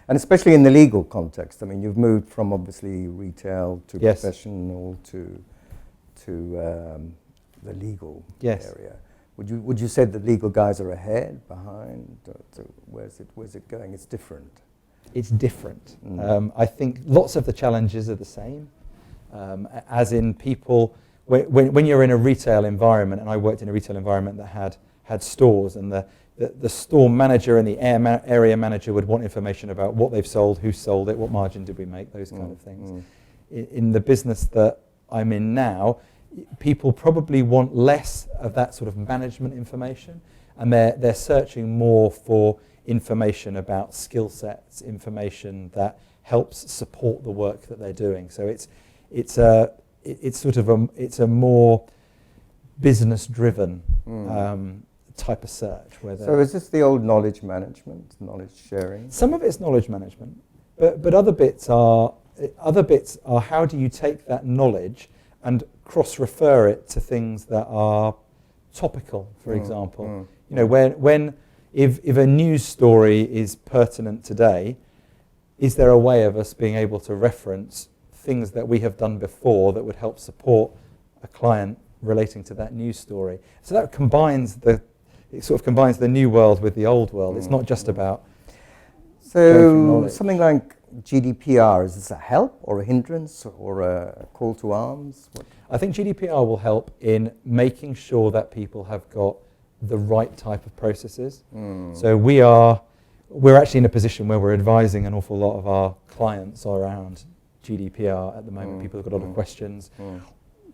And especially in the legal context. I mean, you've moved from obviously retail to Yes. professional to the legal Yes. area. Would you say that legal guys are ahead, behind? Where's it going? It's different. It's different. I think lots of the challenges are the same, as in people, when you're in a retail environment, and I worked in a retail environment that had stores, and the store manager and the area manager would want information about what they've sold, who sold it, what margin did we make, those kind of things. In the business that I'm in now, people probably want less of that sort of management information, and they're searching more for information about skill sets, information that helps support the work that they're doing. So it's a more business driven type of search. So is this the old knowledge management, knowledge sharing? Some of it's knowledge management, but other bits are how do you take that knowledge and cross-refer it to things that are topical, for example. You know, if a news story is pertinent today, is there a way of us being able to reference things that we have done before that would help support a client relating to that news story? So that sort of combines the new world with the old world. It's not just about so something like GDPR, is this a help or a hindrance or a call to arms? I think GDPR will help in making sure that people have got the right type of processes. So we're actually in a position where we're advising an awful lot of our clients around GDPR at the moment. People have got a lot of questions.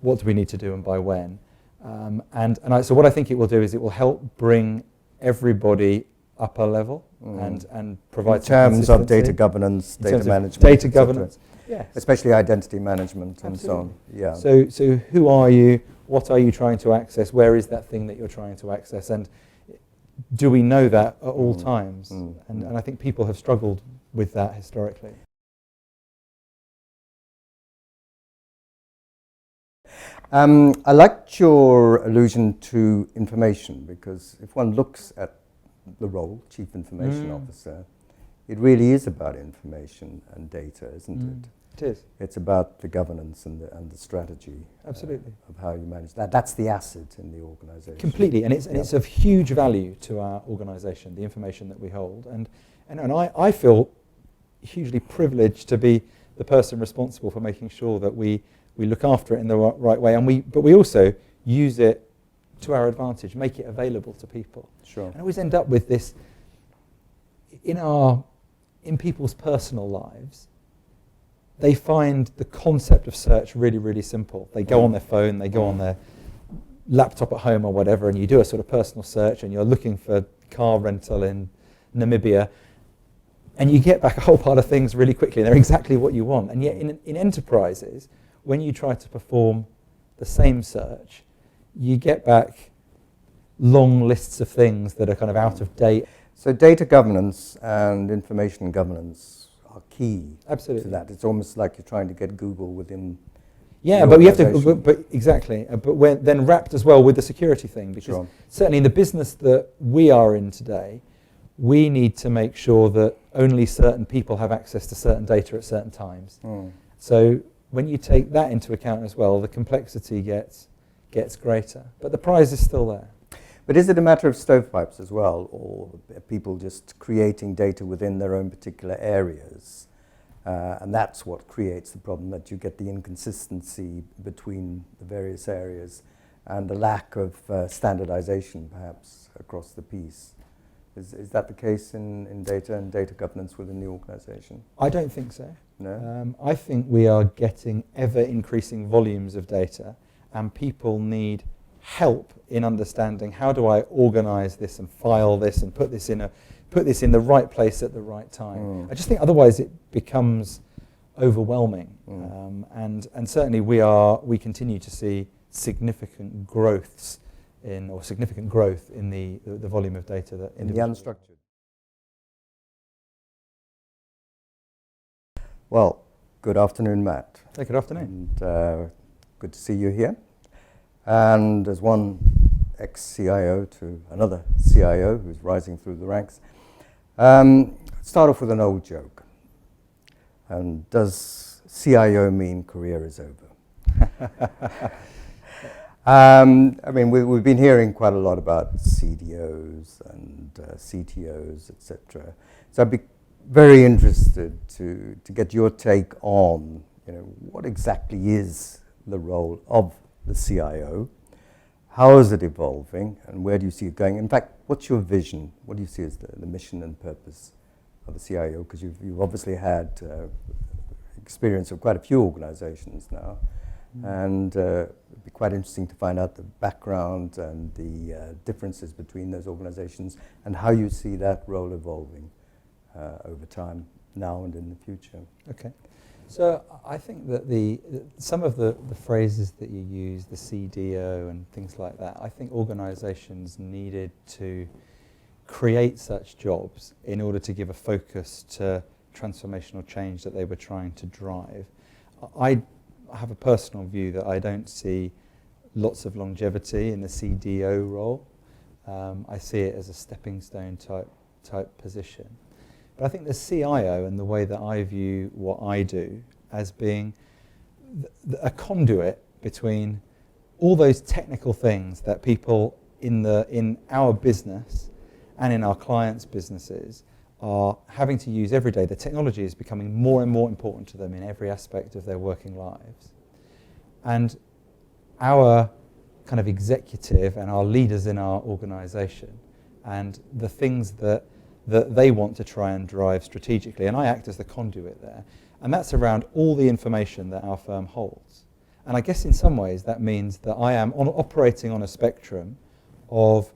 What do we need to do and by when? So what I think it will do is it will help bring everybody up a level and provide in terms of data governance, data management, data governance, yes, especially identity management. Absolutely. And so on. Yeah. So who are you? What are you trying to access? Where is that thing that you're trying to access? And do we know that at all times? And I think people have struggled with that historically. I liked your allusion to information, because if one looks at the role, Chief Information Officer, it really is about information and data, isn't it? It is. It's about the governance and the strategy. Absolutely. Of how you manage that. That's the asset in the organisation. Completely, and it's of huge value to our organisation, the information that we hold. And I feel hugely privileged to be the person responsible for making sure that we look after it in the right way, but we also use it to our advantage, make it available to people. Sure. And I always end up with this in people's personal lives. They find the concept of search really, really simple. They go on their phone, they go on their laptop at home or whatever, and you do a sort of personal search, and you're looking for car rental in Namibia, and you get back a whole pile of things really quickly, and they're exactly what you want. And yet in enterprises, when you try to perform the same search, you get back long lists of things that are kind of out of date. So data governance and information governance are key. Absolutely. To that. It's almost like you're trying to get Google within. Yeah, but we have to. But exactly. But we're then wrapped as well with the security thing, because certainly in the business that we are in today, we need to make sure that only certain people have access to certain data at certain times. So when you take that into account as well, the complexity gets greater. But the prize is still there. But is it a matter of stovepipes as well, or people just creating data within their own particular areas? And that's what creates the problem, that you get the inconsistency between the various areas and the lack of standardization, perhaps, across the piece. Is that the case in data and data governance within the organization? I don't think so. No? I think we are getting ever increasing volumes of data, and people need help in understanding, how do I organize this and file this and put this in the right place at the right time. I just think otherwise it becomes overwhelming. And certainly we continue to see significant growth in the volume of data that in the unstructured. Well, good afternoon, Matt. Hey, good afternoon. And good to see you here. And as one ex-CIO to another CIO who's rising through the ranks, start off with an old joke. And does CIO mean career is over? I mean, we've been hearing quite a lot about CDOs and CTOs, etc. So I'd be very interested to get your take on, what exactly is the role of the CIO? How is it evolving, and where do you see it going? In fact, what's your vision? What do you see as the mission and purpose of the CIO? Because you've obviously had experience of quite a few organizations now, and it'd be quite interesting to find out the background and the differences between those organizations and how you see that role evolving over time, now and in the future. Okay. So I think that some of the phrases that you use, the CDO and things like that, I think organizations needed to create such jobs in order to give a focus to transformational change that they were trying to drive. I have a personal view that I don't see lots of longevity in the CDO role. I see it as a stepping stone type position. But I think the CIO and the way that I view what I do as being a conduit between all those technical things that people in our business and in our clients' businesses are having to use every day. The technology is becoming more and more important to them in every aspect of their working lives. And our kind of executive and our leaders in our organization and the things that they want to try and drive strategically, and I act as the conduit there, and that's around all the information that our firm holds. And I guess in some ways that means that I am operating on a spectrum of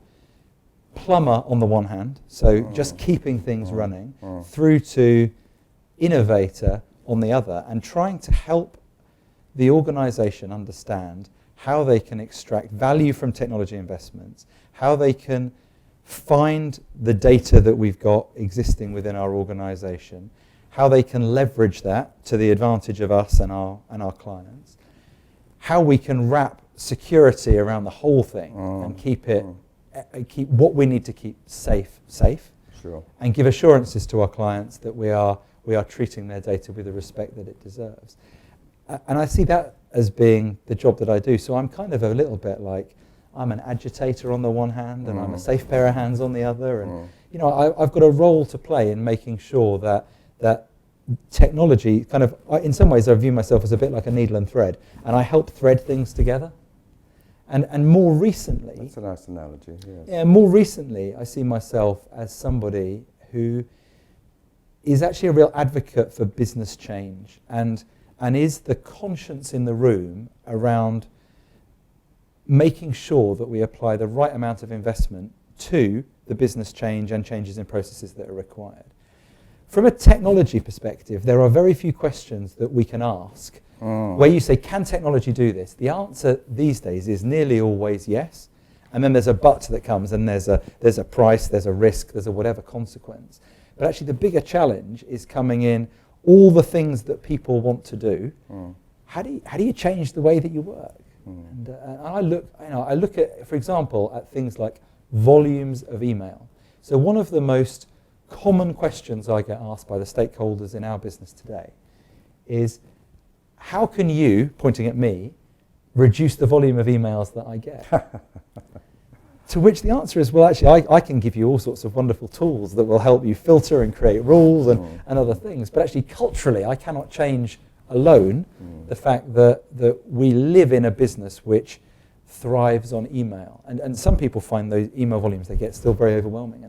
plumber on the one hand, so just keeping things running, through to innovator on the other, and trying to help the organization understand how they can extract value from technology investments, how they can find the data that we've got existing within our organization, how they can leverage that to the advantage of us and our clients, how we can wrap security around the whole thing and keep what we need to keep safe, sure, and give assurances to our clients that we are treating their data with the respect that it deserves. And I see that as being the job that I do. So I'm kind of a little bit like, I'm an agitator on the one hand, and I'm a safe pair of hands on the other. And I've got a role to play in making sure that technology kind of, in some ways I view myself as a bit like a needle and thread, and I help thread things together. And more recently... That's a nice analogy, yes. Yeah, more recently I see myself as somebody who is actually a real advocate for business change and is the conscience in the room around making sure that we apply the right amount of investment to the business change and changes in processes that are required. From a technology perspective, there are very few questions that we can ask where you say, can technology do this? The answer these days is nearly always yes, and then there's a but that comes, and there's a price, there's a risk, there's a whatever consequence. But actually the bigger challenge is coming in all the things that people want to do. How do you change the way that you work? And I look at, for example, at things like volumes of email. So one of the most common questions I get asked by the stakeholders in our business today is, how can you, pointing at me, reduce the volume of emails that I get? To which the answer is, well, actually, I can give you all sorts of wonderful tools that will help you filter and create rules and other things. But actually, culturally, I cannot change alone the fact that we live in a business which thrives on email. And some people find those email volumes they get still very overwhelming.